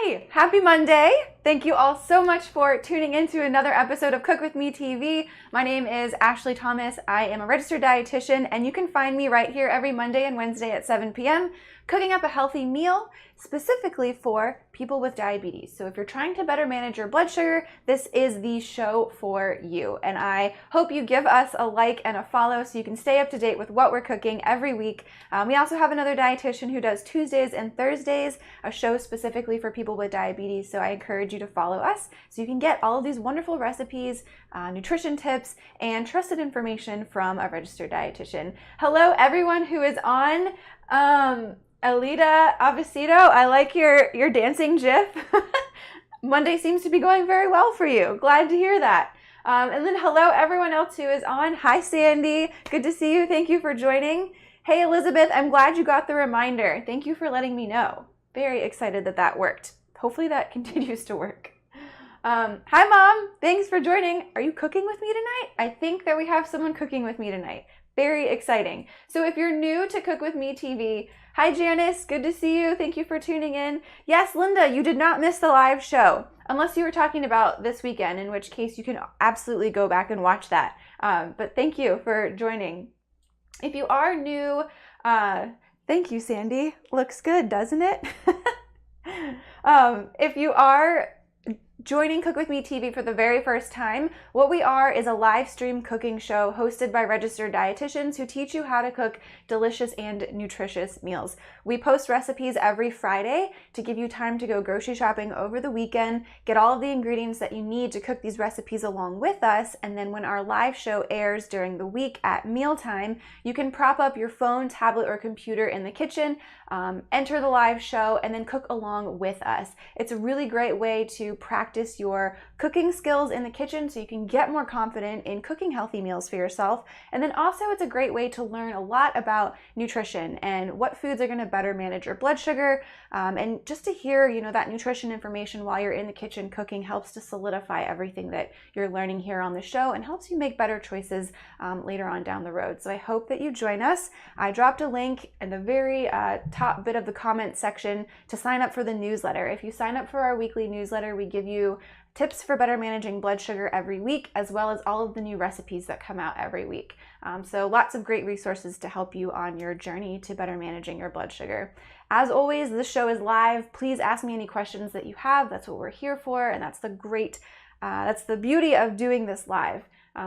Hi, happy Monday. Thank you all so much for tuning into another episode of Cook With Me TV. My name is Ashley Thomas. I am a registered dietitian, and you can find me right here every Monday and Wednesday at 7 p.m. cooking up a healthy meal specifically for people with diabetes. So if you're trying to better manage your blood sugar, this is the show for you. And I hope you give us a like and a follow so you can stay up to date with what we're cooking every week. We also have another dietitian who does Tuesdays and Thursdays, a show specifically for people with diabetes. So I encourage you to follow us so you can get all of these wonderful recipes, nutrition tips, and trusted information from a registered dietitian. Hello, everyone who is on. Alita Avicito, I like your dancing gif. Monday seems to be going very well for you. Glad to hear that. And then hello everyone else who is on. Hi Sandy, good to see you. Thank you for joining. Hey Elizabeth, I'm glad you got the reminder. Thank you for letting me know. Very excited that that worked. Hopefully that continues to work. Hi Mom, thanks for joining. Are you cooking with me tonight? I think that we have someone cooking with me tonight. Very exciting. So if you're new to Cook With Me TV, hi Janice, good to see you. Thank you for tuning in. Yes, Linda, you did not miss the live show, unless you were talking about this weekend, in which case you can absolutely go back and watch that. But thank you for joining. If you are new, thank you, Sandy. Looks good, doesn't it? If you are joining Cook With Me TV for the very first time, what we are is a live stream cooking show hosted by registered dietitians who teach you how to cook delicious and nutritious meals. We post recipes every Friday to give you time to go grocery shopping over the weekend, get all of the ingredients that you need to cook these recipes along with us, and then when our live show airs during the week at mealtime, you can prop up your phone, tablet, or computer in the kitchen, enter the live show, and then cook along with us. It's a really great way to practice your cooking skills in the kitchen so you can get more confident in cooking healthy meals for yourself. And then also it's a great way to learn a lot about nutrition and what foods are going to better manage your blood sugar. And just to hear, that nutrition information while you're in the kitchen cooking helps to solidify everything that you're learning here on the show and helps you make better choices later on down the road. So I hope that you join us. I dropped a link in the very top bit of the comment section to sign up for the newsletter. If you sign up for our weekly newsletter, we give you tips for better managing blood sugar every week, as well as all of the new recipes that come out every week. So lots of great resources to help you on your journey to better managing your blood sugar. As always, this show is live. Please ask me any questions that you have. That's what we're here for, and that's the beauty of doing this live.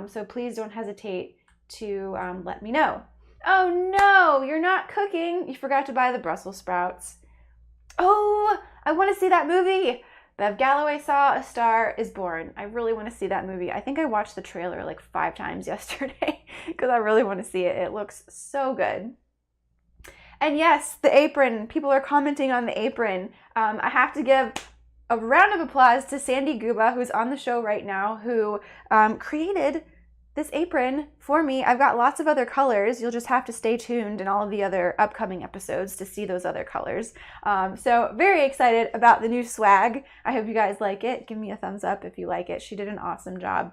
So please don't hesitate to let me know. Oh no, you're not cooking. You forgot to buy the Brussels sprouts. Oh, I want to see that movie. Bev Galloway saw A Star Is Born. I really want to see that movie. I think I watched the trailer like 5 times yesterday because I really want to see it. It looks so good. And yes, the apron. People are commenting on the apron. I have to give a round of applause to Sandy Guba, who's on the show right now, who created this apron for me. I've got lots of other colors. You'll just have to stay tuned in all of the other upcoming episodes to see those other colors. So very excited about the new swag. I hope you guys like it. Give me a thumbs up if you like it. She did an awesome job.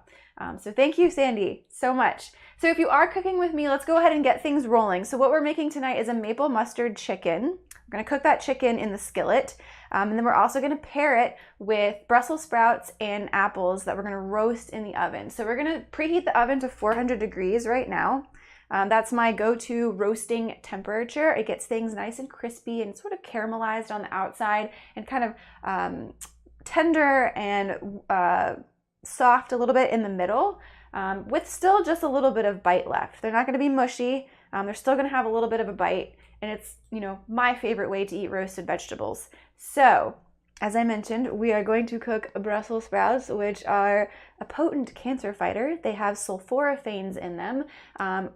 So thank you, Sandy, so much. So if you are cooking with me, let's go ahead and get things rolling. So what we're making tonight is a maple mustard chicken. We're going to cook that chicken in the skillet. And then we're also going to pair it with Brussels sprouts and apples that we're going to roast in the oven. So we're going to preheat the oven to 400 degrees right now. That's my go-to roasting temperature. It gets things nice and crispy and sort of caramelized on the outside and kind of tender and soft a little bit in the middle, with still just a little bit of bite left. They're not going to be mushy. They're still going to have a little bit of a bite. And it's, my favorite way to eat roasted vegetables. So, as I mentioned, we are going to cook Brussels sprouts, which are a potent cancer fighter. They have sulforaphanes in them.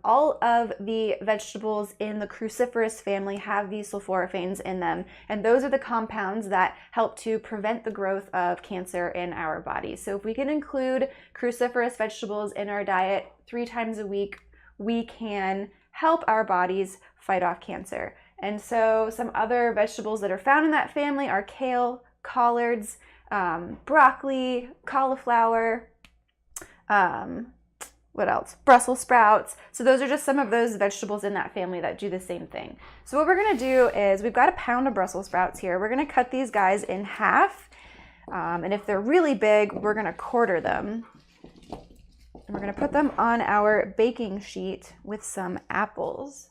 All of the vegetables in the cruciferous family have these sulforaphanes in them. And those are the compounds that help to prevent the growth of cancer in our bodies. So if we can include cruciferous vegetables in our diet 3 times a week, we can help our bodies fight off cancer. And so some other vegetables that are found in that family are kale, collards, broccoli, cauliflower, what else? Brussels sprouts. So those are just some of those vegetables in that family that do the same thing. So what we're gonna do is, we've got a pound of Brussels sprouts here. We're gonna cut these guys in half. And if they're really big, we're gonna quarter them. And we're gonna put them on our baking sheet with some apples.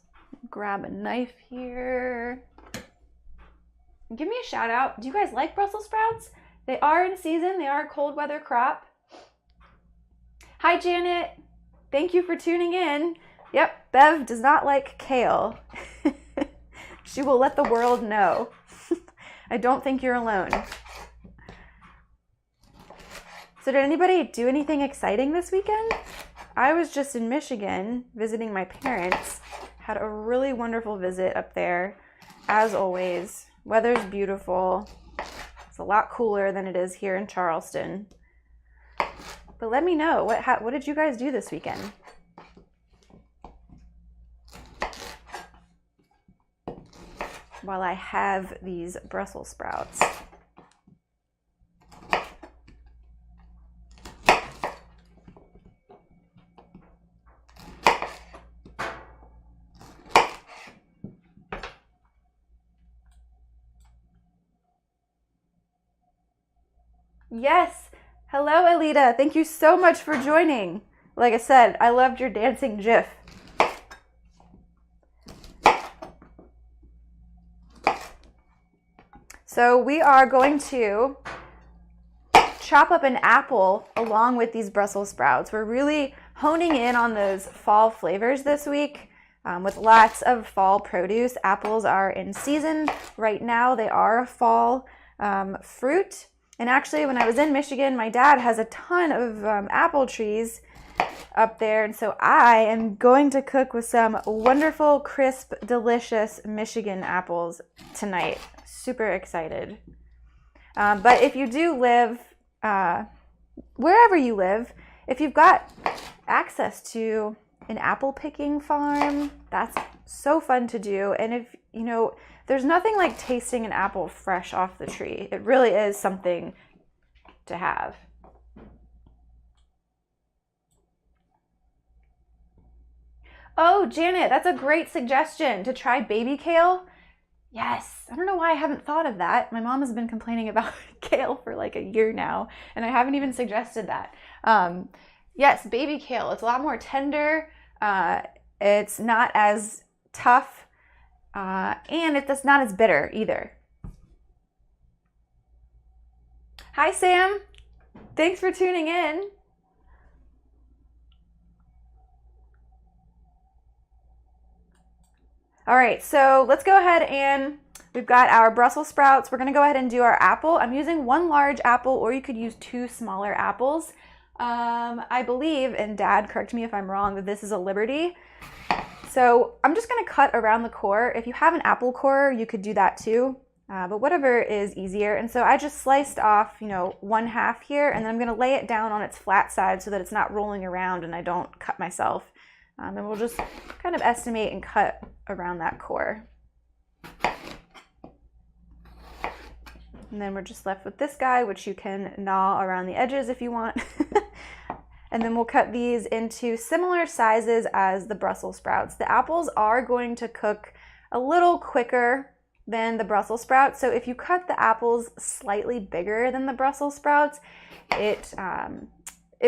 Grab a knife here. Give me a shout out. Do you guys like Brussels sprouts? They are in season. They are a cold weather crop. Hi, Janet. Thank you for tuning in. Yep, Bev does not like kale. She will let the world know. I don't think you're alone. So did anybody do anything exciting this weekend? I was just in Michigan visiting my parents. Had a really wonderful visit up there, as always. Weather's beautiful. It's a lot cooler than it is here in Charleston. But let me know, what did you guys do this weekend? While I have these Brussels sprouts. Yes. Hello, Alita. Thank you so much for joining. Like I said, I loved your dancing GIF. So we are going to chop up an apple along with these Brussels sprouts. We're really honing in on those fall flavors this week with lots of fall produce. Apples are in season right now. They are a fall fruit. And actually, when I was in Michigan, my dad has a ton of apple trees up there. And so I am going to cook with some wonderful, crisp, delicious Michigan apples tonight. Super excited. But if you do live, wherever you live, if you've got access to an apple picking farm, that's so fun to do. And if, you know, there's nothing like tasting an apple fresh off the tree. It really is something to have. Oh, Janet, that's a great suggestion to try baby kale. Yes, I don't know why I haven't thought of that. My mom has been complaining about kale for like a year now, and I haven't even suggested that. Yes, baby kale. It's a lot more tender. It's not as tough. And it's not as bitter either. Hi, Sam. Thanks for tuning in. All right, so let's go ahead and we've got our Brussels sprouts. We're going to go ahead and do our apple. I'm using one large apple, or you could use two smaller apples. I believe, and Dad, correct me if I'm wrong, that this is a Liberty. So I'm just going to cut around the core. If you have an apple core, you could do that too, but whatever is easier. And so I just sliced off, you know, 1/2 here, and then I'm going to lay it down on its flat side so that it's not rolling around and I don't cut myself. And we'll just kind of estimate and cut around that core. And then we're just left with this guy, which you can gnaw around the edges if you want. And then we'll cut these into similar sizes as the Brussels sprouts. The apples are going to cook a little quicker than the Brussels sprouts. So if you cut the apples slightly bigger than the Brussels sprouts, it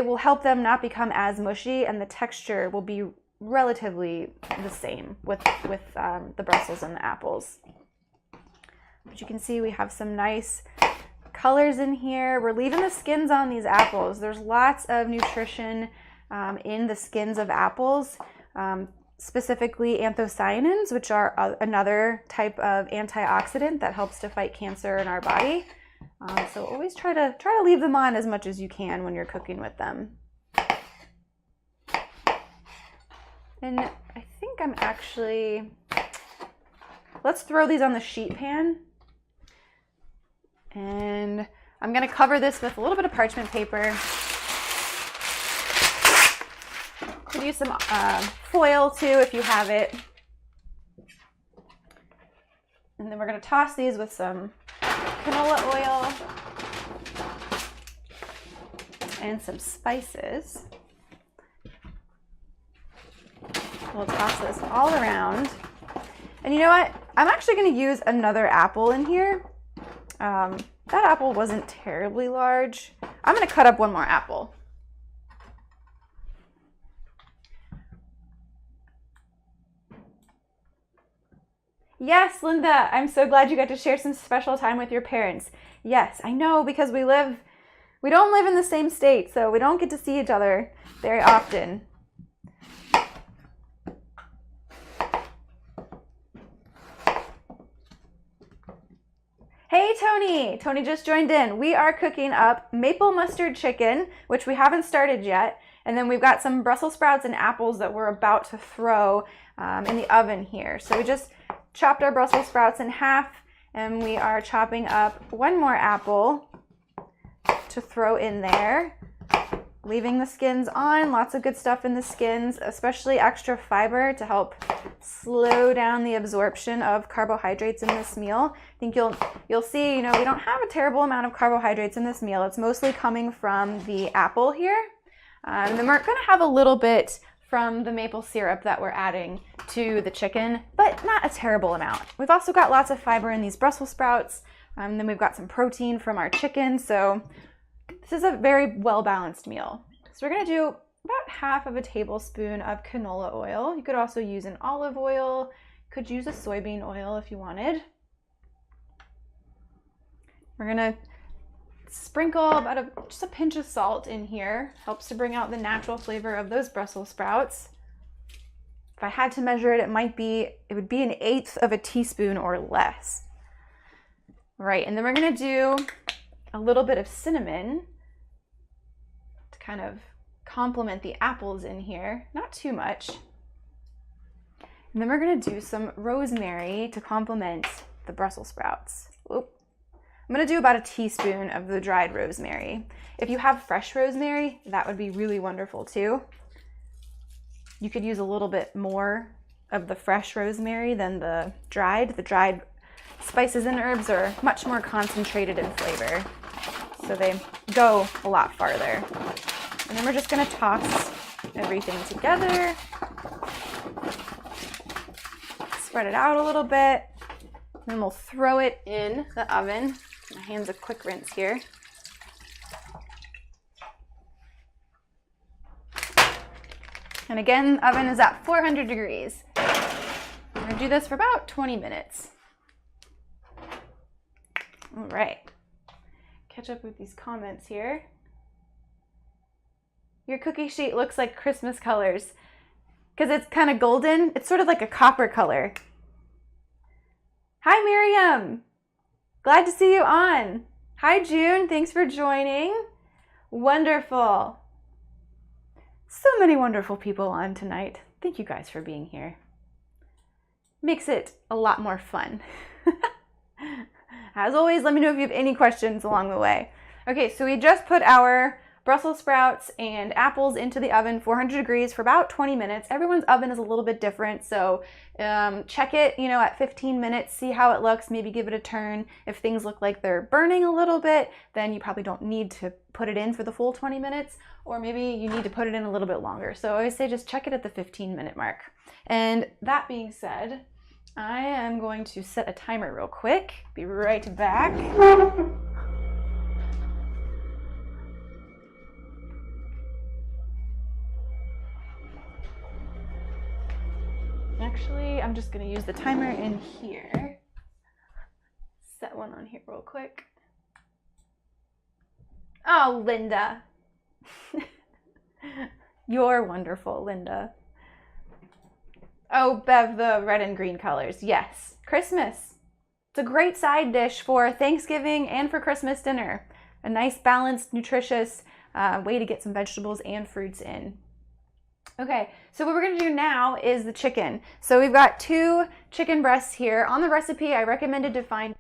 will help them not become as mushy, and the texture will be relatively the same with the Brussels and the apples. But you can see we have some nice colors in here. We're leaving the skins on these apples. There's lots of nutrition in the skins of apples, specifically anthocyanins, which are another type of antioxidant that helps to fight cancer in our body. So always try to leave them on as much as you can when you're cooking with them. And I think I'm actually, let's throw these on the sheet pan. And I'm going to cover this with a little bit of parchment paper. Could use some foil too if you have it. And then we're going to toss these with some canola oil and some spices. We'll toss this all around. And you know what? I'm actually going to use another apple in here. That apple wasn't terribly large. I'm going to cut up one more apple. Yes, Linda, I'm so glad you got to share some special time with your parents. Yes, I know, because we don't live in the same state, so we don't get to see each other very often. Hey, Tony! Tony just joined in. We are cooking up maple mustard chicken, which we haven't started yet. And then we've got some Brussels sprouts and apples that we're about to throw in the oven here. So we just chopped our Brussels sprouts in half, and we are chopping up one more apple to throw in there. Leaving the skins on, lots of good stuff in the skins, especially extra fiber to help slow down the absorption of carbohydrates in this meal. I think you'll see, we don't have a terrible amount of carbohydrates in this meal. It's mostly coming from the apple here. And then we're gonna have a little bit from the maple syrup that we're adding to the chicken, but not a terrible amount. We've also got lots of fiber in these Brussels sprouts, and then we've got some protein from our chicken, so this is a very well-balanced meal. So we're gonna do about half of a tablespoon of canola oil. You could also use an olive oil, could use a soybean oil if you wanted. We're gonna sprinkle about just a pinch of salt in here. Helps to bring out the natural flavor of those Brussels sprouts. If I had to measure it, it would be 1/8 of a teaspoon or less. Right, and then we're gonna do a little bit of cinnamon to kind of complement the apples in here, not too much. And then we're gonna do some rosemary to complement the Brussels sprouts. Oop. I'm gonna do about a teaspoon of the dried rosemary. If you have fresh rosemary, that would be really wonderful too. You could use a little bit more of the fresh rosemary than the dried. The dried spices and herbs are much more concentrated in flavor, so they go a lot farther. And then we're just gonna toss everything together. Spread it out a little bit. And then we'll throw it in the oven. My hand's a quick rinse here. And again, the oven is at 400 degrees. We're gonna do this for about 20 minutes. All right. Catch up with these comments here. Your cookie sheet looks like Christmas colors because it's kind of golden. It's sort of like a copper color. Hi, Miriam. Glad to see you on. Hi, June. Thanks for joining. Wonderful. So many wonderful people on tonight. Thank you guys for being here. Makes it a lot more fun. As always, let me know if you have any questions along the way. Okay, so we just put our Brussels sprouts and apples into the oven, 400 degrees for about 20 minutes. Everyone's oven is a little bit different, so check it, at 15 minutes, see how it looks, maybe give it a turn. If things look like they're burning a little bit, then you probably don't need to put it in for the full 20 minutes, or maybe you need to put it in a little bit longer. So I always say just check it at the 15-minute mark. And that being said, I am going to set a timer real quick. Be right back. Actually, I'm just going to use the timer in here. Set one on here real quick. Oh, Linda. You're wonderful, Linda. Oh, Bev, the red and green colors. Yes, Christmas. It's a great side dish for Thanksgiving and for Christmas dinner. A nice, balanced, nutritious way to get some vegetables and fruits in. Okay, so what we're gonna do now is the chicken. So we've got 2 chicken breasts here. On the recipe, I recommended to find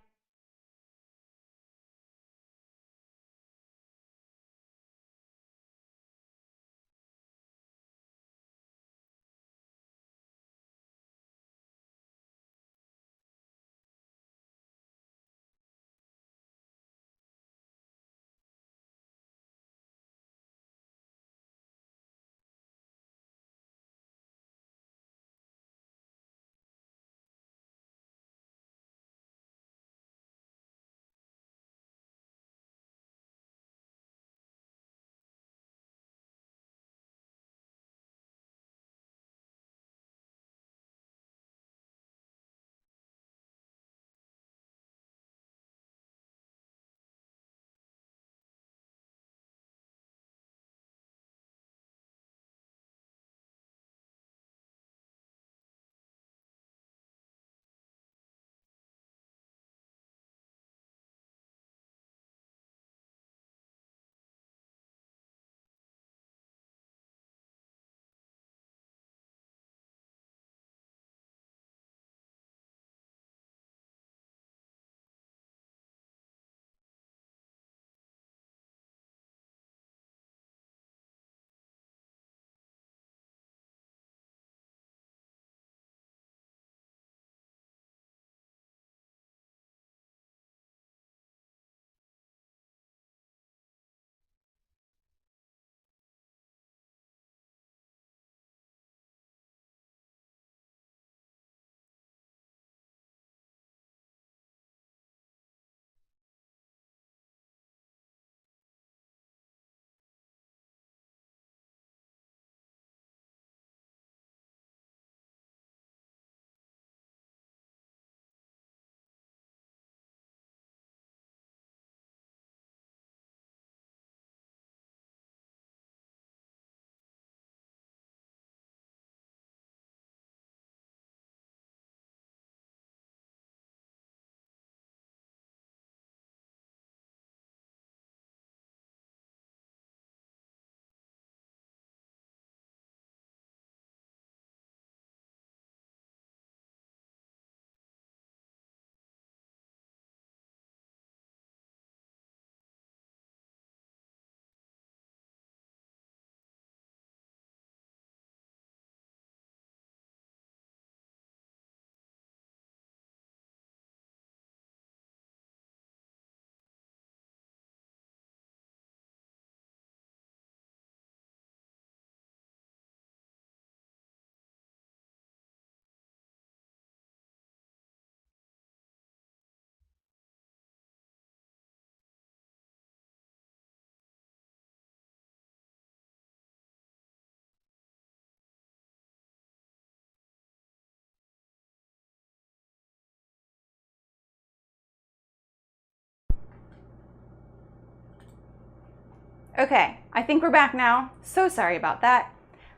Okay, I think we're back now. So sorry about that.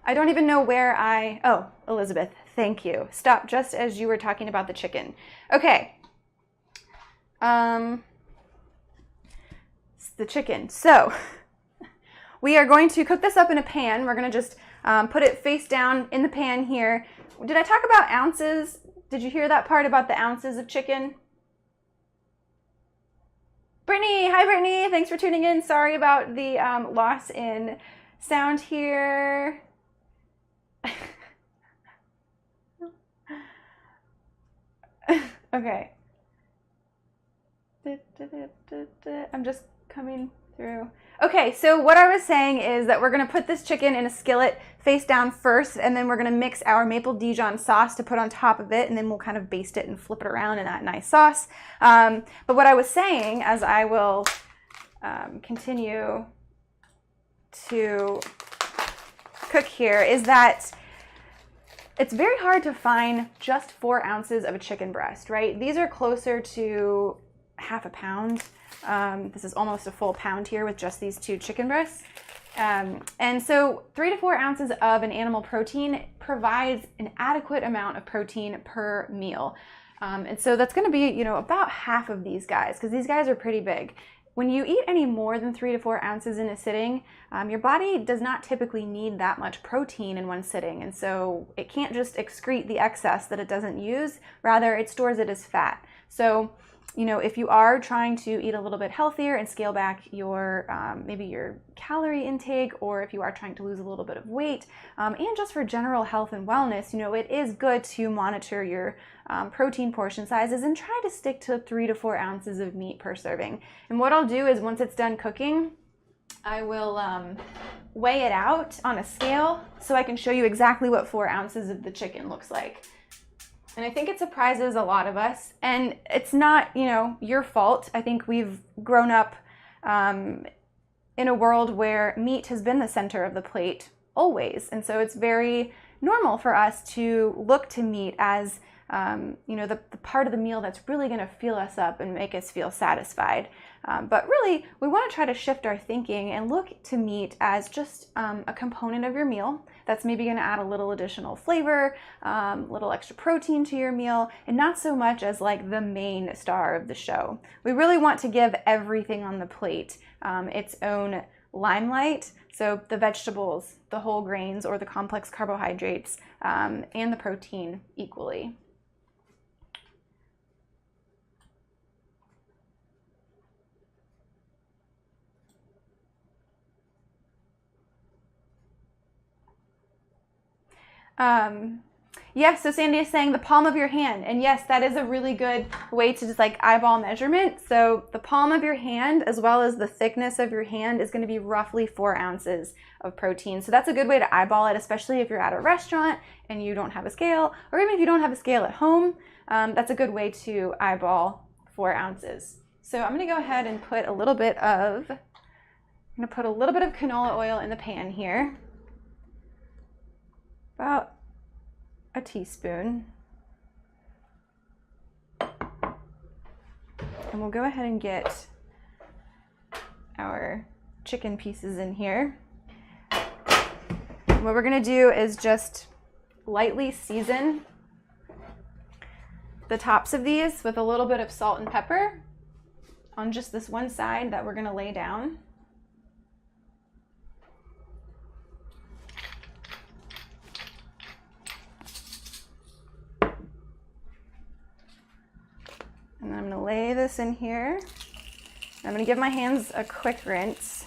I don't even know where oh, Elizabeth, thank you. Stop just as you were talking about the chicken. Okay. The chicken. So we are going to cook this up in a pan. We're going to just put it face down in the pan here. Did I talk about ounces? Did you hear that part about the ounces of chicken? Brittany, hi Brittany, thanks for tuning in. Sorry about the loss in sound here. Okay. I'm just coming through. Okay, so what I was saying is that we're gonna put this chicken in a skillet face down first, and then we're gonna mix our maple Dijon sauce to put on top of it, and then we'll kind of baste it and flip it around in that nice sauce. But what I was saying, as I will continue to cook here, is that it's very hard to find just 4 ounces of a chicken breast, right? These are closer to half a pound. This is almost a full pound here with just these 2 chicken breasts. And so 3 to 4 ounces of an animal protein provides an adequate amount of protein per meal. And so that's gonna be, about half of these guys, because these guys are pretty big. When you eat any more than 3 to 4 ounces in a sitting, your body does not typically need that much protein in one sitting. And so it can't just excrete the excess that it doesn't use, rather it stores it as fat. So if you are trying to eat a little bit healthier and scale back your maybe your calorie intake, or if you are trying to lose a little bit of weight, and just for general health and wellness, it is good to monitor your protein portion sizes and try to stick to 3 to 4 ounces of meat per serving. And what I'll do is once it's done cooking, I will weigh it out on a scale so I can show you exactly what 4 ounces of the chicken looks like. And I think it surprises a lot of us, and it's not, your fault. I think we've grown up in a world where meat has been the center of the plate always. And so it's very normal for us to look to meat as, the part of the meal that's really going to fuel us up and make us feel satisfied. But really, we want to try to shift our thinking and look to meat as just a component of your meal that's maybe going to add a little additional flavor, little extra protein to your meal, and not so much as like the main star of the show. We really want to give everything on the plate its own limelight. So the vegetables, the whole grains, or the complex carbohydrates, and the protein equally. Yes, so Sandy is saying the palm of your hand. And yes, that is a really good way to just like eyeball measurement. So the palm of your hand, as well as the thickness of your hand, is going to be roughly 4 ounces of protein. So that's a good way to eyeball it, especially if you're at a restaurant and you don't have a scale, or even if you don't have a scale at home. That's a good way to eyeball 4 ounces. So I'm going to go ahead and put a little bit of canola oil in the pan here. About a teaspoon. And we'll go ahead and get our chicken pieces in here. And what we're gonna do is just lightly season the tops of these with a little bit of salt and pepper on just this one side that we're gonna lay down. And I'm gonna lay this in here. I'm gonna give my hands a quick rinse.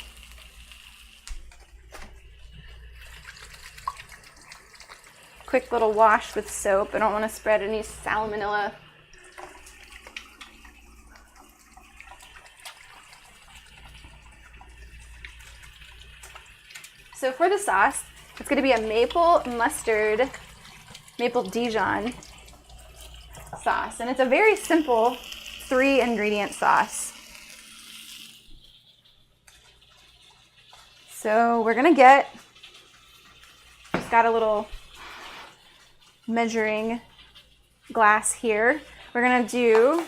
Quick little wash with soap. I don't wanna spread any salmonella. So for the sauce, it's gonna be a maple mustard, maple Dijon sauce, and it's a very simple 3-ingredient sauce. So we're gonna just got a little measuring glass here. We're gonna do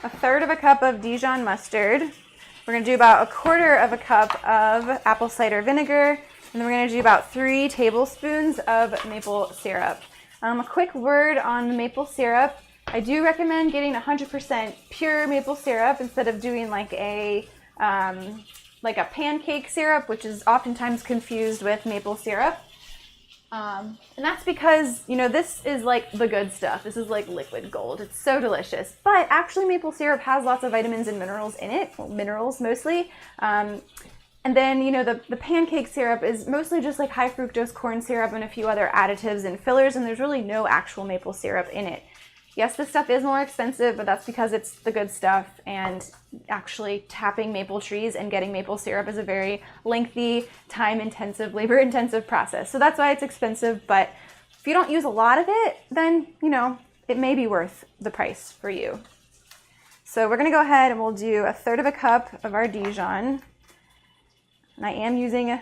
1/3 of a cup of Dijon mustard, We're gonna do about 1/4 cup of apple cider vinegar, and then we're gonna do about 3 tablespoons of maple syrup. A quick word on the maple syrup. I do recommend getting 100% pure maple syrup instead of doing like a pancake syrup, which is oftentimes confused with maple syrup. And that's because, you know, this is like the good stuff. This is like liquid gold. It's so delicious. But actually maple syrup has lots of vitamins and minerals in it. Well, minerals mostly. And then, you know, the pancake syrup is mostly just like high fructose corn syrup and a few other additives and fillers, and there's really no actual maple syrup in it. Yes, this stuff is more expensive, but that's because it's the good stuff, and actually tapping maple trees and getting maple syrup is a very lengthy, time-intensive, labor-intensive process. So that's why it's expensive, but if you don't use a lot of it, then, you know, it may be worth the price for you. So we're gonna go ahead and we'll do 1/3 cup of our Dijon. And I am using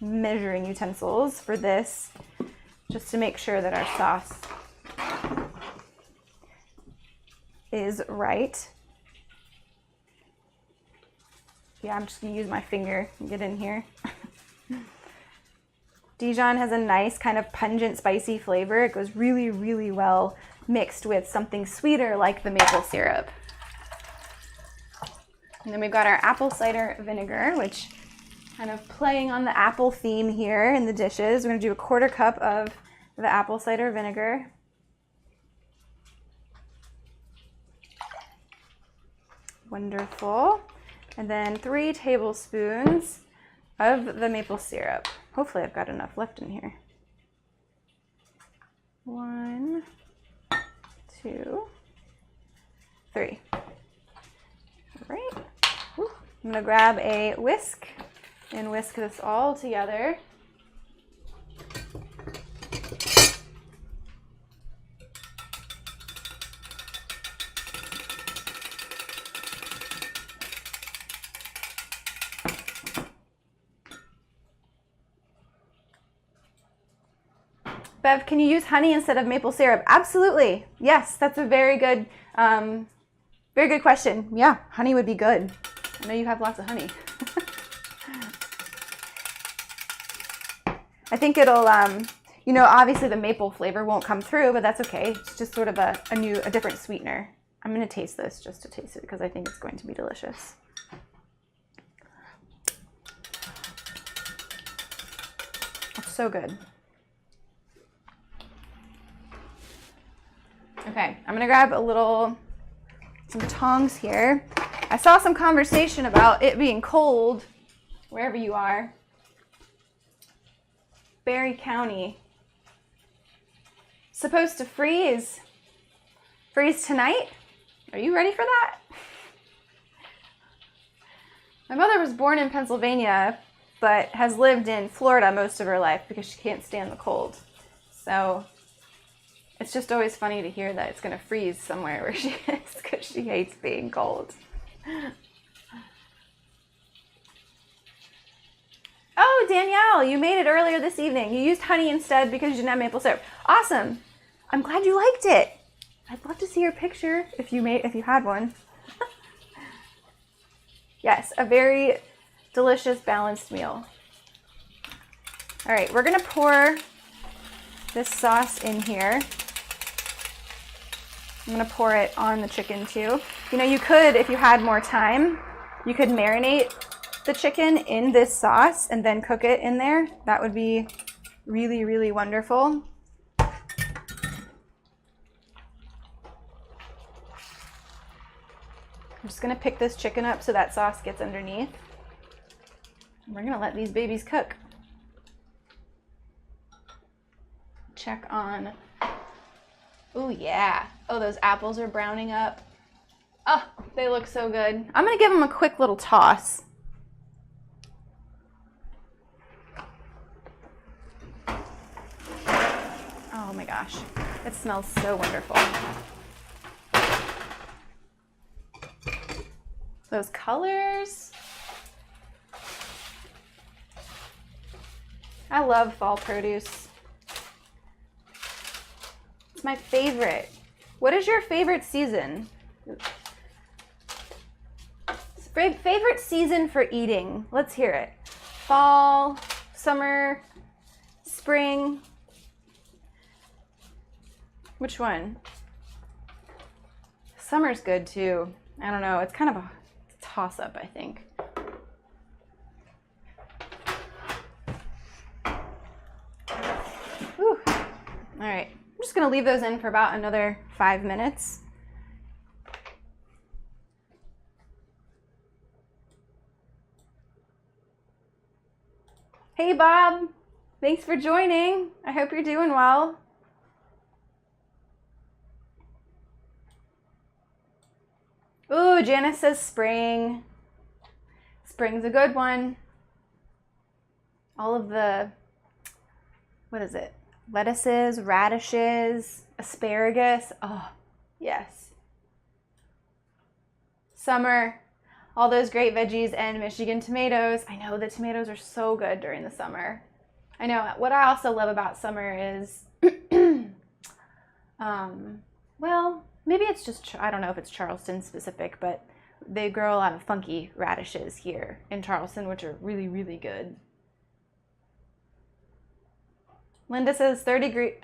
measuring utensils for this, just to make sure that our sauce is right. Yeah, I'm just gonna use my finger and get in here. Dijon has a nice kind of pungent, spicy flavor. It goes really, really well mixed with something sweeter like the maple syrup. And then we've got our apple cider vinegar, which kind of playing on the apple theme here in the dishes. We're gonna do 1/4 cup of the apple cider vinegar. Wonderful. And then 3 tablespoons of the maple syrup. Hopefully I've got enough left in here. 1, 2, 3. All right. I'm gonna grab a whisk and whisk this all together. Bev, can you use honey instead of maple syrup? Absolutely. Yes, that's a very good question. Yeah, honey would be good. I know you have lots of honey. I think it'll, you know, obviously the maple flavor won't come through, but that's okay. It's just sort of a different sweetener. I'm going to taste this just to taste it because I think it's going to be delicious. It's so good. Okay, I'm gonna grab some tongs here. I saw some conversation about it being cold wherever you are. Berry County. Supposed to freeze. Freeze tonight? Are you ready for that? My mother was born in Pennsylvania, but has lived in Florida most of her life because she can't stand the cold. So it's just always funny to hear that it's going to freeze somewhere where she is because she hates being cold. Oh, Danielle, you made it earlier this evening. You used honey instead because you didn't have maple syrup. Awesome. I'm glad you liked it. I'd love to see your picture if you had one. Yes, a very delicious, balanced meal. All right, we're going to pour this sauce in here. I'm gonna pour it on the chicken too. You know, you could, if you had more time, you could marinate the chicken in this sauce and then cook it in there. That would be really, really wonderful. I'm just gonna pick this chicken up so that sauce gets underneath. We're gonna let these babies cook. Check on. Oh yeah. Oh, those apples are browning up. Oh, they look so good. I'm gonna give them a quick little toss. Oh my gosh, it smells so wonderful. Those colors. I love fall produce. It's my favorite. What is your favorite season? Favorite season for eating? Let's hear it. Fall, summer, spring. Which one? Summer's good too. I don't know. It's kind of a toss-up, I think. Whew. All right. I'm just going to leave those in for about another 5 minutes. Hey, Bob. Thanks for joining. I hope you're doing well. Ooh, Janice says spring. Spring's a good one. All of the, what is it? Lettuces, radishes, asparagus. Oh, yes. Summer, all those great veggies and Michigan tomatoes. I know the tomatoes are so good during the summer. I know what I also love about summer is, well, maybe it's just, I don't know if it's Charleston specific, but they grow a lot of funky radishes here in Charleston, which are really, really good. Linda says 33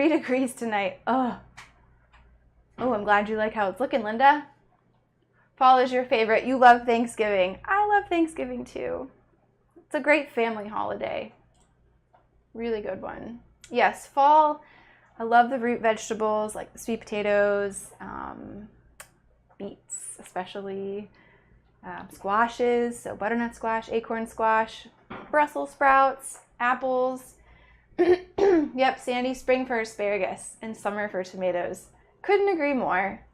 degrees tonight. Oh, I'm glad you like how it's looking, Linda. Fall is your favorite. You love Thanksgiving. I love Thanksgiving too. It's a great family holiday. Really good one. Yes, fall. I love the root vegetables like the sweet potatoes, beets especially, squashes, so butternut squash, acorn squash, Brussels sprouts, apples. Yep, Sandy, spring for asparagus and summer for tomatoes. Couldn't agree more.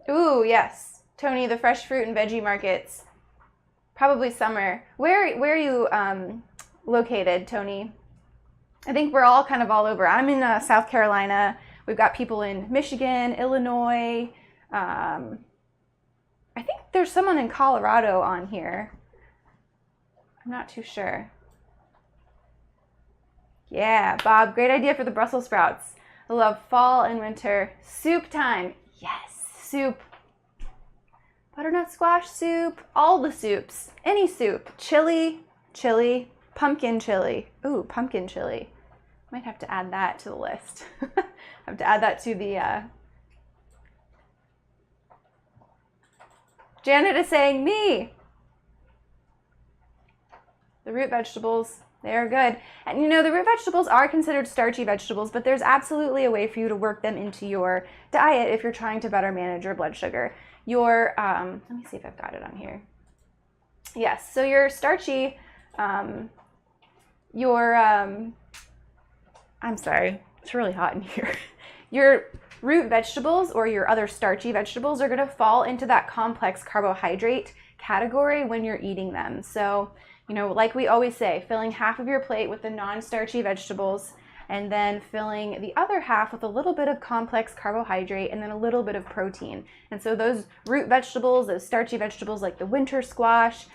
Ooh, yes. Tony, the fresh fruit and veggie markets. Probably summer. Where are you located, Tony? I think we're all kind of all over. I'm in South Carolina. We've got people in Michigan, Illinois. I think there's someone in Colorado on here. I'm not too sure. Yeah, Bob, great idea for the Brussels sprouts. I love fall and winter. Soup time. Yes, soup. Butternut squash soup, all the soups, any soup. Chili, pumpkin chili. Ooh, pumpkin chili. Might have to add that to the list. Have to add that to the... Janet is saying me. The root vegetables, they are good. And you know, the root vegetables are considered starchy vegetables, but there's absolutely a way for you to work them into your diet if you're trying to better manage your blood sugar. Your, let me see if I've got it on here. Yes, so your starchy, I'm sorry, it's really hot in here. Your root vegetables or your other starchy vegetables are gonna fall into that complex carbohydrate category when you're eating them. So, you know, like we always say, filling half of your plate with the non-starchy vegetables and then filling the other half with a little bit of complex carbohydrate and then a little bit of protein. And so those root vegetables, those starchy vegetables like the winter squash,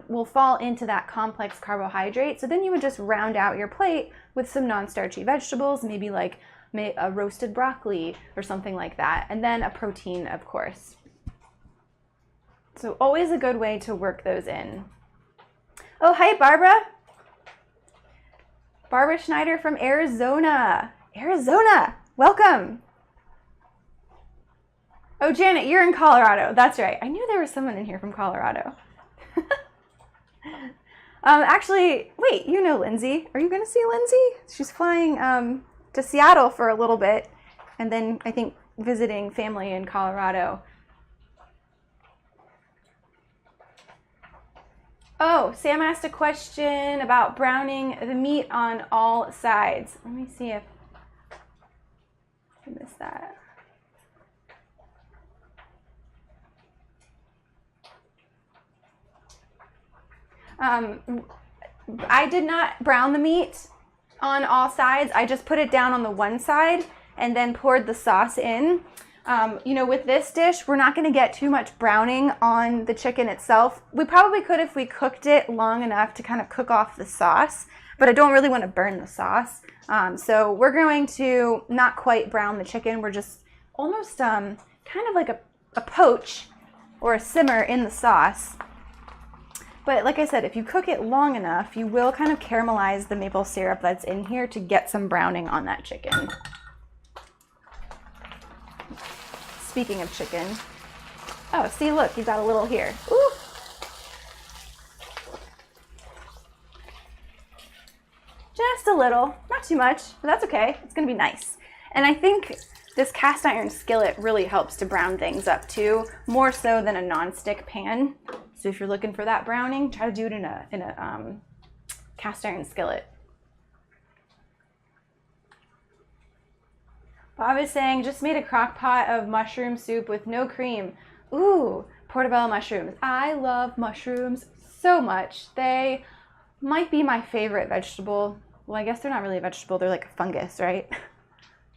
will fall into that complex carbohydrate. So then you would just round out your plate with some non-starchy vegetables, maybe like a roasted broccoli or something like that, and then a protein, of course. So always a good way to work those in. Oh, hi, Barbara. Barbara Schneider from Arizona. Arizona, welcome. Oh, Janet, you're in Colorado. That's right. I knew there was someone in here from Colorado. Actually, wait, you know Lindsay. Are you going to see Lindsay? She's flying to Seattle for a little bit, and then I think visiting family in Colorado. Oh, Sam asked a question about browning the meat on all sides. Let me see if I missed that. I did not brown the meat on all sides. I just put it down on the one side and then poured the sauce in. You know, with this dish, we're not going to get too much browning on the chicken itself. We probably could if we cooked it long enough to kind of cook off the sauce, but I don't really want to burn the sauce. So we're going to not quite brown the chicken. We're just almost kind of like a poach or a simmer in the sauce. But like I said, if you cook it long enough, you will kind of caramelize the maple syrup that's in here to get some browning on that chicken. Speaking of chicken, oh, see, look, you've got a little here. Ooh. Just a little, not too much, but that's okay. It's gonna be nice. And I think this cast iron skillet really helps to brown things up too, more so than a non-stick pan. So if you're looking for that browning, try to do it in a cast iron skillet. Bob is saying, just made a crock pot of mushroom soup with no cream. Ooh, portobello mushrooms. I love mushrooms so much. They might be my favorite vegetable. Well, I guess they're not really a vegetable. They're like a fungus, right?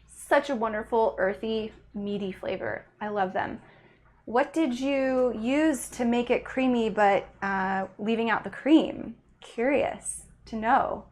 Such a wonderful, earthy, meaty flavor. I love them. What did you use to make it creamy but leaving out the cream? Curious to know.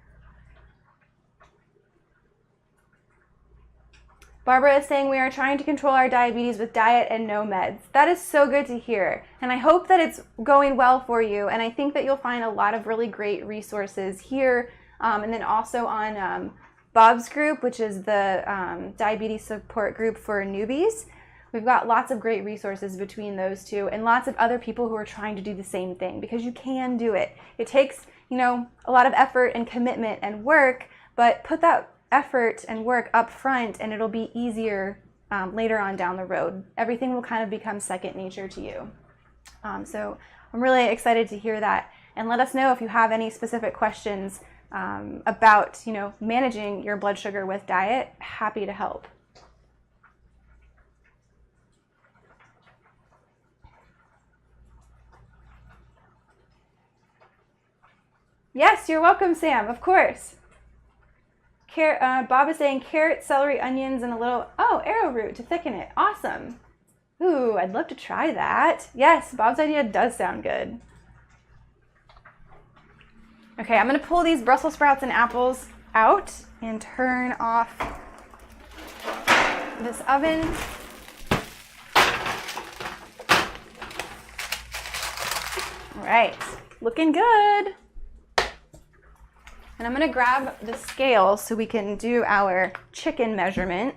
Barbara is saying we are trying to control our diabetes with diet and no meds. That is so good to hear. And I hope that it's going well for you. And I think that you'll find a lot of really great resources here. And then also on Bob's group, which is the diabetes support group for newbies. We've got lots of great resources between those two and lots of other people who are trying to do the same thing, because you can do it. It takes, you know, a lot of effort and commitment and work, but put that effort and work up front and it'll be easier later on down the road. Everything will kind of become second nature to you. So I'm really excited to hear that, and let us know if you have any specific questions about, you know, managing your blood sugar with diet. Happy to help. Yes, you're welcome, Sam, of course. Bob is saying carrot, celery, onions, and a little, arrowroot to thicken it. Awesome. Ooh, I'd love to try that. Yes, Bob's idea does sound good. Okay, I'm going to pull these Brussels sprouts and apples out and turn off this oven. All right, looking good. And I'm going to grab the scale so we can do our chicken measurement.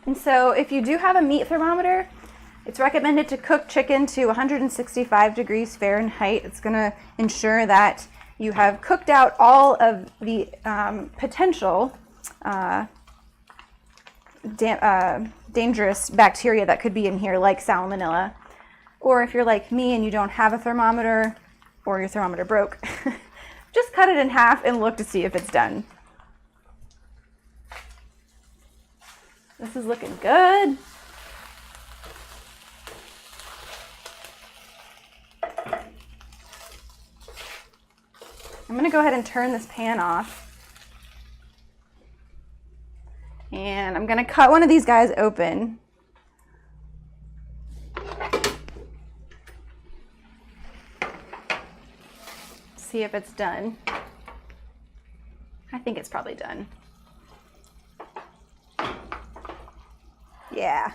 And so if you do have a meat thermometer, it's recommended to cook chicken to 165 degrees Fahrenheit. It's going to ensure that you have cooked out all of the potential dangerous bacteria that could be in here, like salmonella. Or if you're like me and you don't have a thermometer, or your thermometer broke, just cut it in half and look to see if it's done. This is looking good. I'm going to go ahead and turn this pan off. And I'm going to cut one of these guys open. See if it's done. I think it's probably done. Yeah.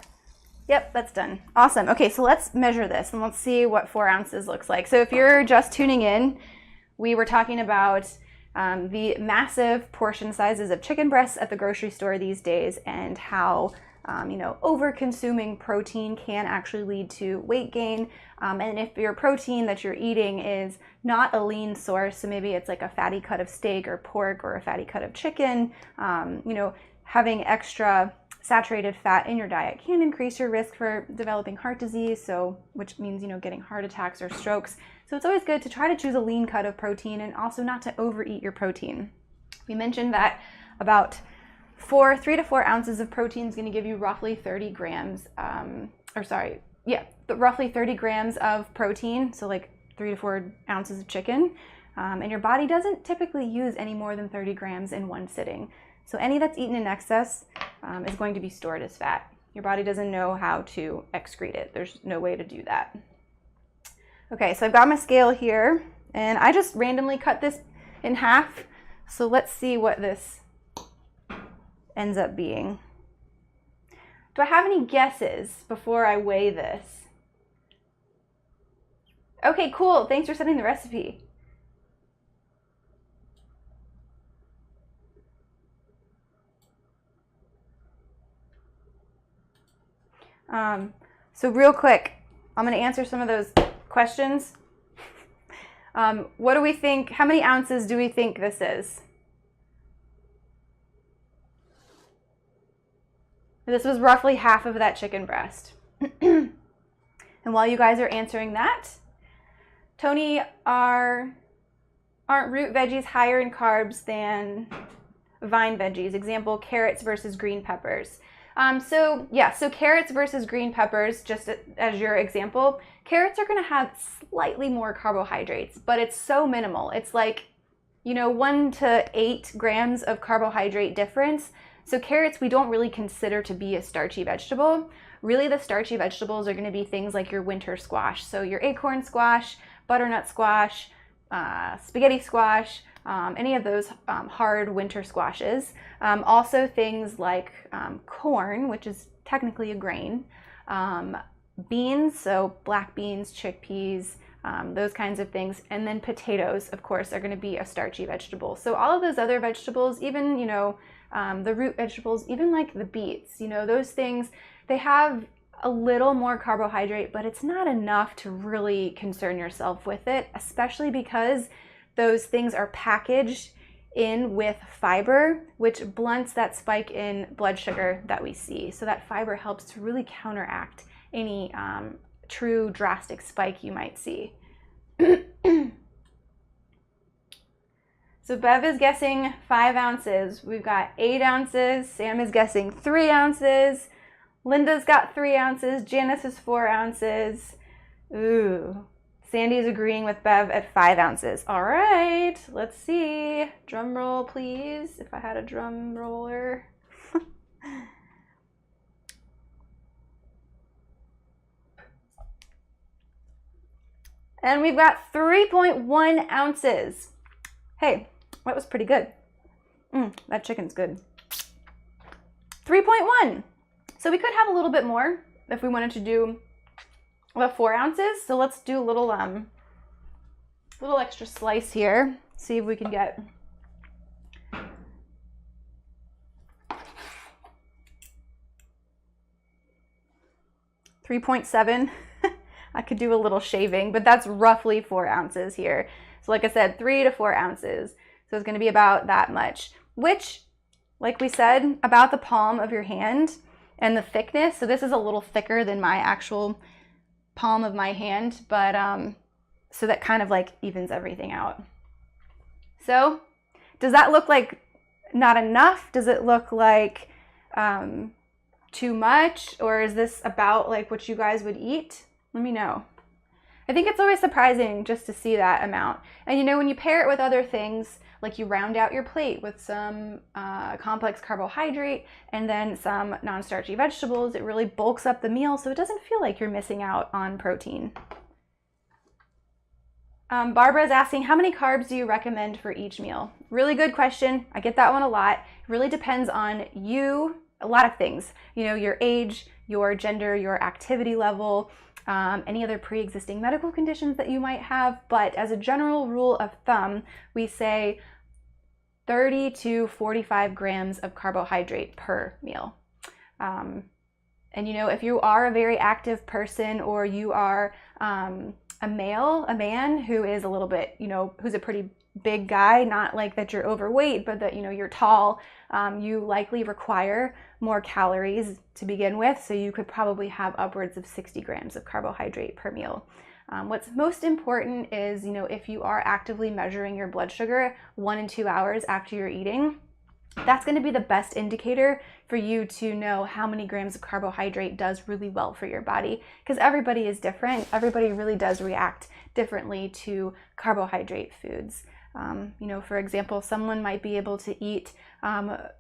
Yep, that's done. Awesome. Okay, so let's measure this and let's see what 4 ounces looks like. So if you're just tuning in, we were talking about the massive portion sizes of chicken breasts at the grocery store these days, and how over-consuming protein can actually lead to weight gain. And if your protein that you're eating is not a lean source, so maybe it's like a fatty cut of steak or pork or a fatty cut of chicken, having extra saturated fat in your diet can increase your risk for developing heart disease, which means getting heart attacks or strokes. So it's always good to try to choose a lean cut of protein, and also not to overeat your protein. We mentioned that about 3 to 4 ounces of protein is going to give you roughly 30 grams, yeah, roughly 30 grams of protein, so like 3 to 4 ounces of chicken. And your body doesn't typically use any more than 30 grams in one sitting. So any that's eaten in excess is going to be stored as fat. Your body doesn't know how to excrete it. There's no way to do that. Okay, so I've got my scale here, and I just randomly cut this in half. So let's see what this ends up being. Do I have any guesses before I weigh this? Okay, cool. Thanks for sending the recipe. So real quick, I'm going to answer some of those questions. What do we think? How many ounces do we think this is? This was roughly half of that chicken breast. And while you guys are answering that, Tony, aren't root veggies higher in carbs than vine veggies? Example, carrots versus green peppers. So carrots versus green peppers, just as your example, carrots are going to have slightly more carbohydrates, but it's so minimal. It's like, 1 to 8 grams of carbohydrate difference. So carrots we don't really consider to be a starchy vegetable. Really, the starchy vegetables are going to be things like your winter squash. So your acorn squash, butternut squash, spaghetti squash, any of those hard winter squashes. Also things like corn, which is technically a grain, beans, so black beans, chickpeas, those kinds of things, and then potatoes, of course, are going to be a starchy vegetable. So all of those other vegetables, even, the root vegetables, even like the beets, those things, they have a little more carbohydrate, but it's not enough to really concern yourself with it, especially because those things are packaged in with fiber, which blunts that spike in blood sugar that we see. So that fiber helps to really counteract any true drastic spike you might see. So Bev is guessing 5 ounces. We've got 8 ounces. Sam is guessing 3 ounces. Linda's got 3 ounces. Janice is 4 ounces. Ooh. Sandy's agreeing with Bev at 5 ounces. All right, let's see. Drum roll, please, if I had a drum roller. And we've got 3.1 ounces. Hey, that was pretty good. That chicken's good. 3.1. So we could have a little bit more if we wanted to do about 4 ounces. So let's do a little extra slice here. See if we can get .7. I could do a little shaving, but that's roughly 4 ounces here. So like I said, 3 to 4 ounces. So it's going to be about that much, which, like we said, about the palm of your hand and the thickness. So this is a little thicker than my actual palm of my hand, but so that kind of like evens everything out. So does that look like not enough? Does it look like too much? Or is this about like what you guys would eat? Let me know. I think it's always surprising just to see that amount. And when you pair it with other things, like you round out your plate with some complex carbohydrate and then some non-starchy vegetables, it really bulks up the meal so it doesn't feel like you're missing out on protein. Barbara's asking, how many carbs do you recommend for each meal? Really good question. I get that one a lot. It really depends on you, a lot of things. Your age, your gender, your activity level, any other pre-existing medical conditions that you might have. But as a general rule of thumb, we say 30 to 45 grams of carbohydrate per meal. And if you are a very active person, or you are a man who is a little bit, who's a pretty big guy, not like that you're overweight, but that, you're tall, you likely require more calories to begin with. So you could probably have upwards of 60 grams of carbohydrate per meal. What's most important is, if you are actively measuring your blood sugar 1 and 2 hours after you're eating, that's going to be the best indicator for you to know how many grams of carbohydrate does really well for your body, because everybody is different. Everybody really does react differently to carbohydrate foods. For example, someone might be able to eat, a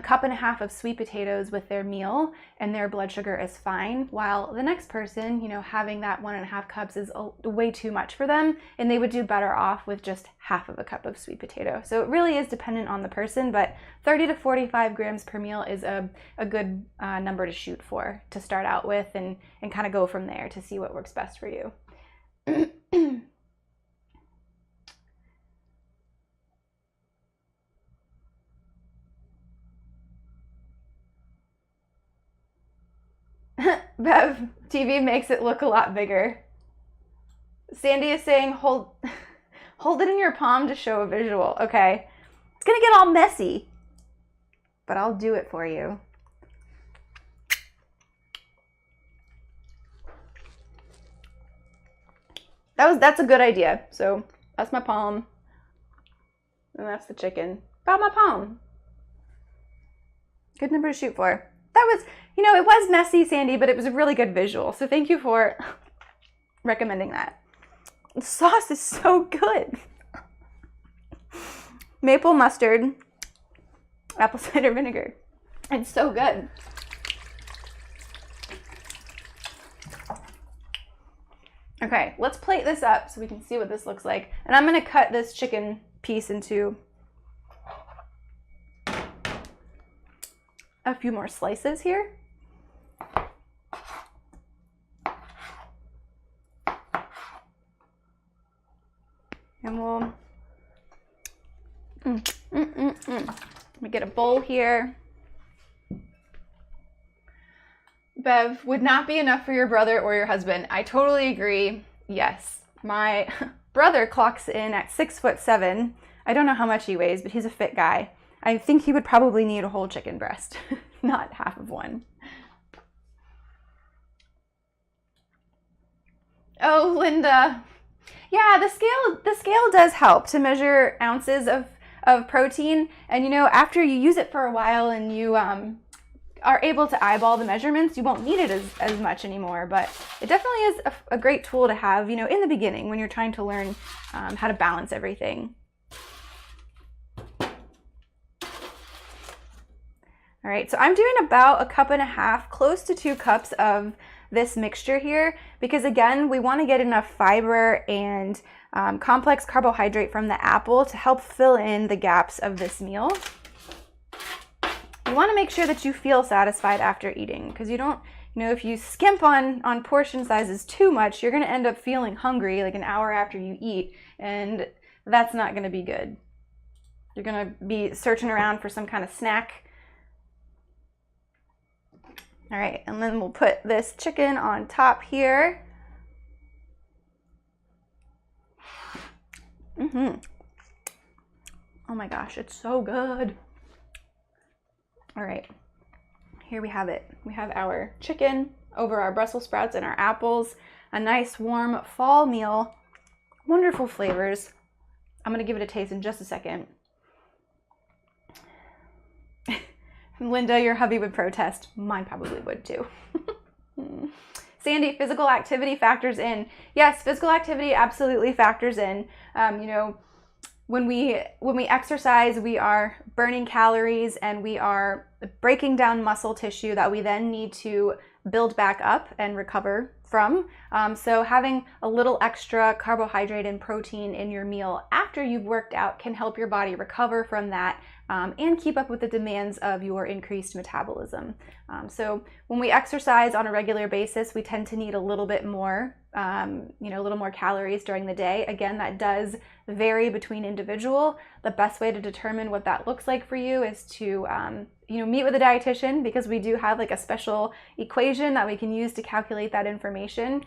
cup and a half of sweet potatoes with their meal and their blood sugar is fine, while the next person, having that 1.5 cups is way too much for them, and they would do better off with just half of a cup of sweet potato. So it really is dependent on the person, but 30 to 45 grams per meal is a good number to shoot for, to start out with, and kind of go from there to see what works best for you. Bev, TV makes it look a lot bigger. Sandy is saying hold it in your palm to show a visual. Okay. It's gonna get all messy, but I'll do it for you. That's a good idea. So that's my palm, and that's the chicken. About my palm. Good number to shoot for. That was, it was messy, Sandy, but it was a really good visual. So thank you for recommending that. The sauce is so good. Maple mustard, apple cider vinegar. It's so good. Okay, let's plate this up so we can see what this looks like. And I'm going to cut this chicken piece into a few more slices here. And we'll let me get a bowl here. Bev, would not be enough for your brother or your husband. I totally agree. Yes, my brother clocks in at 6'7". I don't know how much he weighs, but he's a fit guy. I think he would probably need a whole chicken breast, not half of one. Oh, Linda. Yeah, the scale does help to measure ounces of protein. And after you use it for a while and you are able to eyeball the measurements, you won't need it as much anymore. But it definitely is a great tool to have, in the beginning when you're trying to learn how to balance everything. All right, so I'm doing about 1.5 cups, close to 2 cups of this mixture here, because again, we want to get enough fiber and complex carbohydrate from the apple to help fill in the gaps of this meal. You want to make sure that you feel satisfied after eating, because you don't, if you skimp on portion sizes too much, you're going to end up feeling hungry like an hour after you eat, and that's not going to be good. You're going to be searching around for some kind of snack. All right, and then we'll put this chicken on top here. Oh my gosh, it's so good. All right, here we have it. We have our chicken over our Brussels sprouts and our apples, a nice warm fall meal, wonderful flavors. I'm gonna give it a taste in just a second. Linda, your hubby would protest. Mine probably would too. Sandy, physical activity factors in. Yes, physical activity absolutely factors in. When we exercise, we are burning calories and we are breaking down muscle tissue that we then need to build back up and recover from. So having a little extra carbohydrate and protein in your meal after you've worked out can help your body recover from that and keep up with the demands of your increased metabolism. So when we exercise on a regular basis, we tend to need a little bit more, a little more calories during the day. Again, that does vary between individual. The best way to determine what that looks like for you is to meet with a dietitian, because we do have like a special equation that we can use to calculate that information.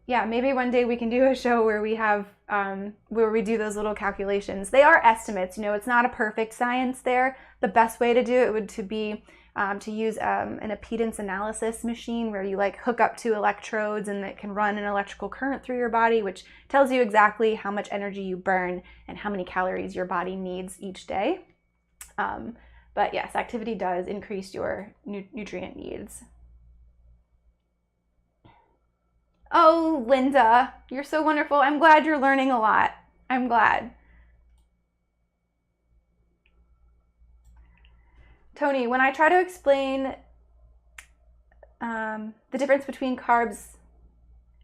Yeah, maybe one day we can do a show where we have where we do those little calculations. They are estimates, it's not a perfect science there. The best way to do it would to be to use an impedance analysis machine where you like hook up to electrodes and it can run an electrical current through your body, which tells you exactly how much energy you burn and how many calories your body needs each day. But yes, activity does increase your nutrient needs. Oh, Linda, you're so wonderful. I'm glad you're learning a lot. I'm glad. Tony, when I try to explain the difference between carbs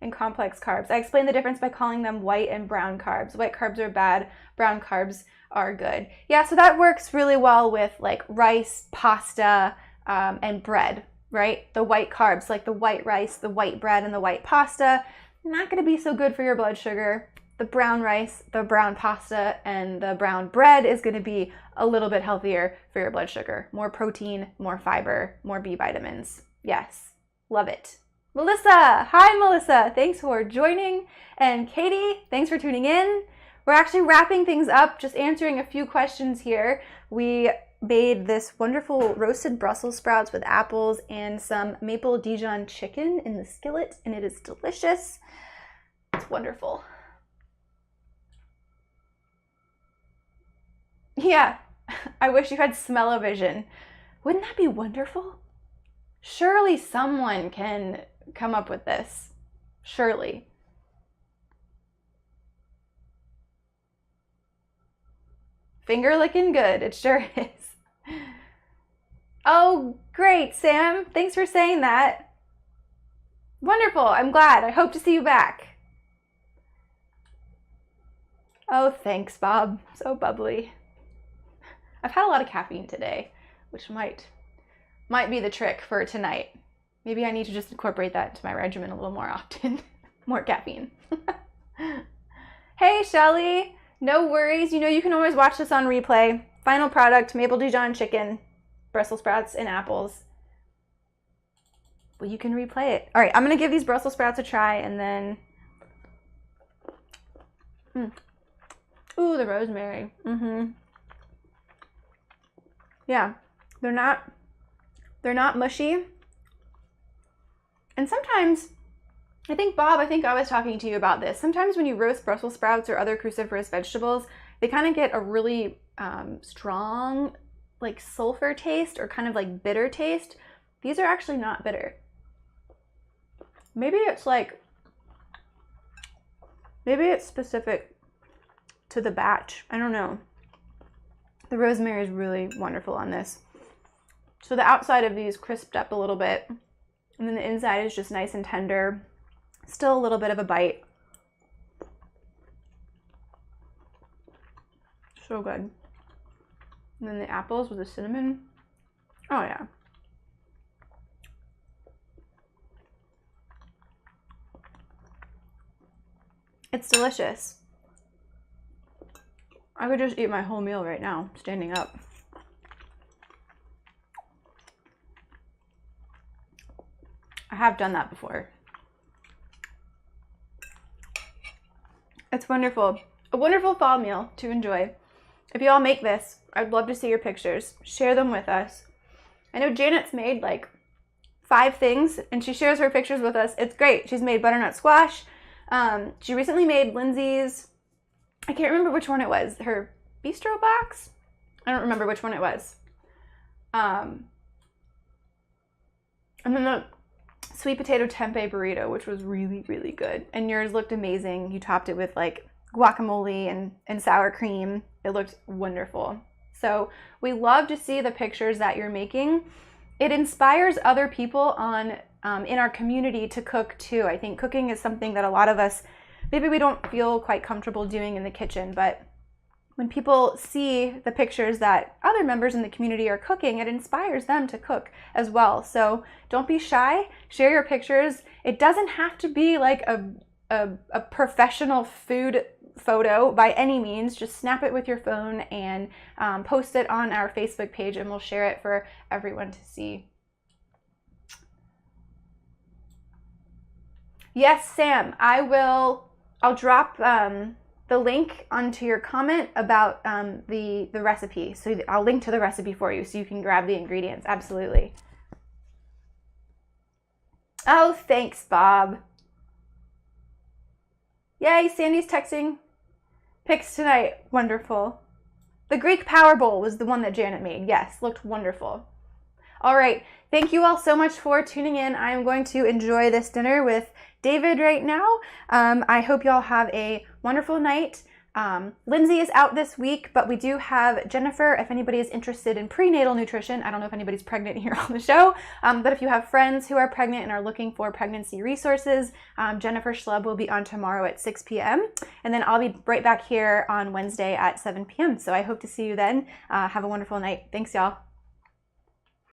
and complex carbs, I explain the difference by calling them white and brown carbs. White carbs are bad, brown carbs are good. Yeah, so that works really well with like rice, pasta, and bread, right? The white carbs, like the white rice, the white bread, and the white pasta, not gonna be so good for your blood sugar. The brown rice, the brown pasta, and the brown bread is gonna be a little bit healthier for your blood sugar. More protein, more fiber, more B vitamins. Yes, love it. Melissa, hi Melissa, thanks for joining. And Katie, thanks for tuning in. We're actually wrapping things up, just answering a few questions here. We made this wonderful roasted Brussels sprouts with apples and some maple Dijon chicken in the skillet, and it is delicious. It's wonderful. Yeah, I wish you had smell-o-vision. Wouldn't that be wonderful? Surely someone can come up with this. Surely. Finger licking good, it sure is. Oh, great, Sam. Thanks for saying that. Wonderful, I'm glad. I hope to see you back. Oh, thanks, Bob. So bubbly. I've had a lot of caffeine today, which might be the trick for tonight. Maybe I need to just incorporate that into my regimen a little more often. More caffeine. Hey, Shelly. No worries. You know you can always watch this on replay. Final product, maple Dijon chicken, Brussels sprouts, and apples. Well, you can replay it. All right, I'm going to give these Brussels sprouts a try, and then... Ooh, the rosemary. Yeah, they're not mushy. And sometimes, Bob, I was talking to you about this. Sometimes when you roast Brussels sprouts or other cruciferous vegetables, they kind of get a really strong, like sulfur taste or kind of like bitter taste. These are actually not bitter. Maybe it's specific to the batch. I don't know. The rosemary is really wonderful on this. So the outside of these crisped up a little bit, and then the inside is just nice and tender. Still a little bit of a bite. So good. And then the apples with the cinnamon. Oh yeah. It's delicious. I could just eat my whole meal right now, standing up. I have done that before. It's wonderful. A wonderful fall meal to enjoy. If you all make this, I'd love to see your pictures. Share them with us. I know Janet's made like 5 things and she shares her pictures with us. It's great. She's made butternut squash. She recently made Lindsay's, I can't remember which one it was. Her bistro box? I don't remember which one it was. And then the sweet potato tempeh burrito, which was really, really good. And yours looked amazing. You topped it with like guacamole and sour cream. It looked wonderful. So we love to see the pictures that you're making. It inspires other people on in our community to cook too. I think cooking is something that a lot of us, maybe we don't feel quite comfortable doing in the kitchen, but when people see the pictures that other members in the community are cooking, it inspires them to cook as well. So don't be shy, share your pictures. It doesn't have to be like a professional food photo by any means. Just snap it with your phone and post it on our Facebook page and we'll share it for everyone to see. Yes, Sam, I'll drop the link onto your comment about the recipe. So I'll link to the recipe for you so you can grab the ingredients. Absolutely. Oh, thanks, Bob. Yay, Sandy's texting pics tonight. Wonderful. The Greek Power Bowl was the one that Janet made. Yes, looked wonderful. All right, thank you all so much for tuning in. I'm going to enjoy this dinner with David right now. I hope y'all have a wonderful night. Lindsay is out this week, but we do have Jennifer if anybody is interested in prenatal nutrition. I don't know if anybody's pregnant here on the show, but if you have friends who are pregnant and are looking for pregnancy resources, Jennifer Schlub will be on tomorrow at 6 p.m. And then I'll be right back here on Wednesday at 7 p.m. So I hope to see you then. Have a wonderful night. Thanks, y'all.